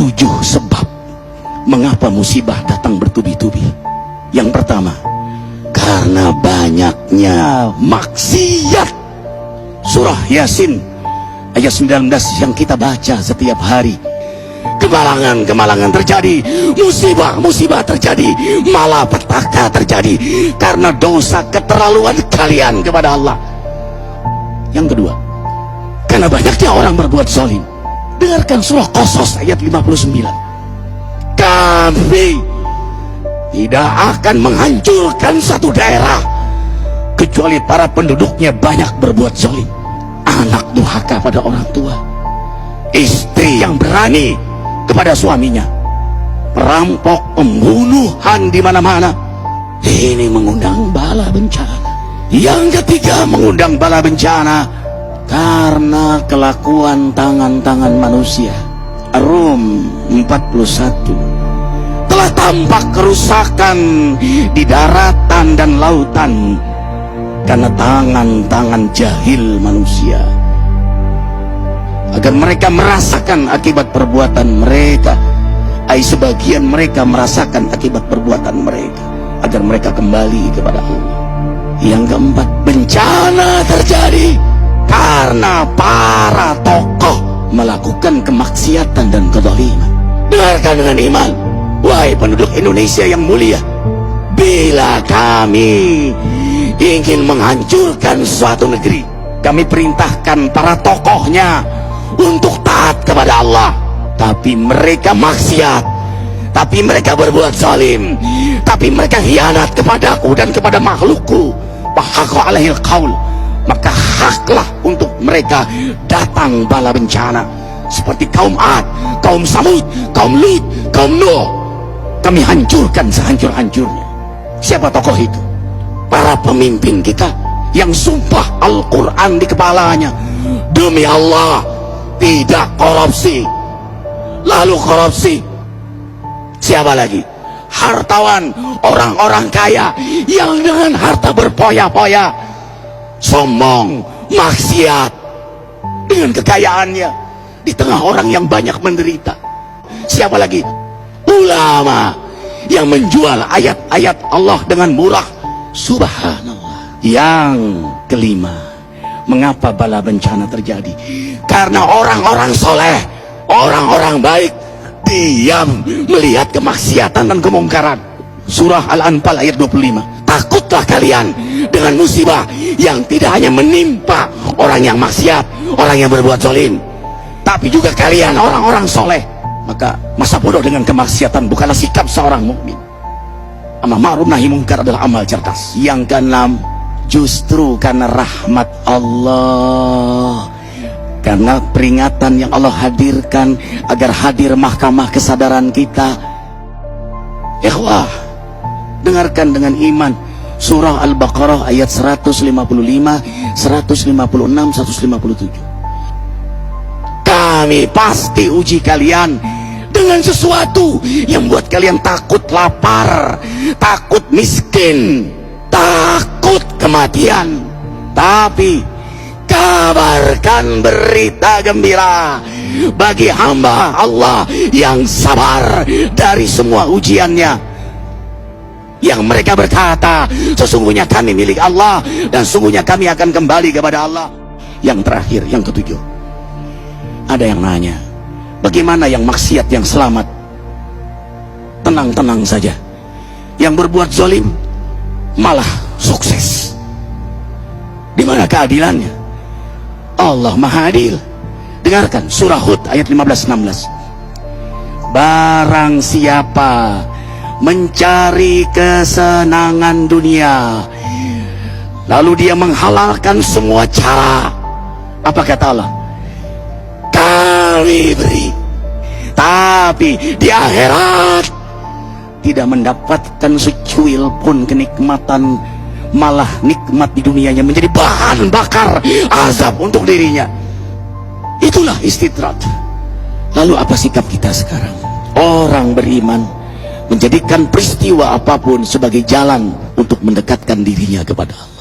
7 sebab mengapa musibah datang bertubi-tubi. Yang pertama, karena banyaknya maksiat. Surah Yasin ayat 19 yang kita baca setiap hari. Kemalangan terjadi, musibah terjadi, malapetaka terjadi karena dosa keterlaluan kalian kepada Allah. Yang kedua, karena banyaknya orang berbuat zalim. Dengarkan surah Qasas ayat 59. Kami tidak akan menghancurkan satu daerah kecuali para penduduknya banyak berbuat zalim. Anak durhaka pada orang tua, istri yang berani kepada suaminya, perampok, pembunuhan di mana-mana. Ini mengundang bala bencana. Yang ketiga, mengundang bala bencana karena kelakuan tangan-tangan manusia. Rum 41. Telah tampak kerusakan di daratan dan lautan karena tangan-tangan jahil manusia, agar mereka merasakan akibat perbuatan mereka. Sebagian mereka merasakan akibat perbuatan mereka, agar mereka kembali kepada Allah. Yang keempat, bencana terjadi karena para tokoh melakukan kemaksiatan dan kezaliman. Dengarkan dengan iman, wahai penduduk Indonesia yang mulia. Bila kami ingin menghancurkan suatu negeri, kami perintahkan para tokohnya untuk taat kepada Allah, tapi mereka maksiat, tapi mereka berbuat zalim, tapi mereka khianat kepadaku dan kepada makhlukku. Bahaqqa alaihil qaul, maka haklah untuk mereka datang bala bencana seperti kaum Ad, kaum Samud, kaum Lut, kaum Nuh. Kami hancurkan sehancur-hancurnya. Siapa tokoh itu? Para pemimpin kita yang sumpah Al-Quran di kepalanya, demi Allah tidak korupsi. Lalu korupsi. Siapa lagi? Hartawan, orang-orang kaya yang dengan harta berpoya-poya, sombong, maksiat dengan kekayaannya di tengah orang yang banyak menderita. Siapa lagi? Ulama yang menjual ayat-ayat Allah dengan murah. Subhanallah. Yang kelima, mengapa bala bencana terjadi? Karena orang-orang soleh, orang-orang baik diam melihat kemaksiatan dan kemungkaran. Surah Al-Anfal ayat 25. Takutlah kalian dengan musibah yang tidak hanya menimpa orang yang maksiat, orang yang berbuat zalim, tapi juga kalian orang-orang soleh. Maka masa bodoh dengan kemaksiatan bukanlah sikap seorang mukmin. Amar ma'ruf nahi mungkar adalah amal cerdas. Yang keenam, justru karena rahmat Allah, karena peringatan yang Allah hadirkan agar hadir mahkamah kesadaran kita. Ikhwah, dengarkan dengan iman surah Al-Baqarah ayat 155, 156, 157. Kami pasti uji kalian dengan sesuatu yang buat kalian takut lapar, takut miskin, takut kematian. Tapi kabarkan berita gembira bagi hamba Allah yang sabar dari semua ujiannya, yang mereka berkata, sesungguhnya kami milik Allah dan sungguhnya kami akan kembali kepada Allah. Yang terakhir, yang ketujuh, ada yang nanya, bagaimana yang maksiat yang selamat? Tenang-tenang saja. Yang berbuat zalim malah sukses. Di mana keadilannya? Allah Maha Adil. Dengarkan surah Hud ayat 15-16. Barang siapa mencari kesenangan dunia, lalu dia menghalalkan semua cara, apa kata Allah? Kami beri, tapi di akhirat tidak mendapatkan secuil pun kenikmatan, malah nikmat di dunianya menjadi bahan bakar azab untuk dirinya. Itulah istidrat. Lalu apa sikap kita sekarang? Orang beriman menjadikan peristiwa apapun sebagai jalan untuk mendekatkan dirinya kepada Allah.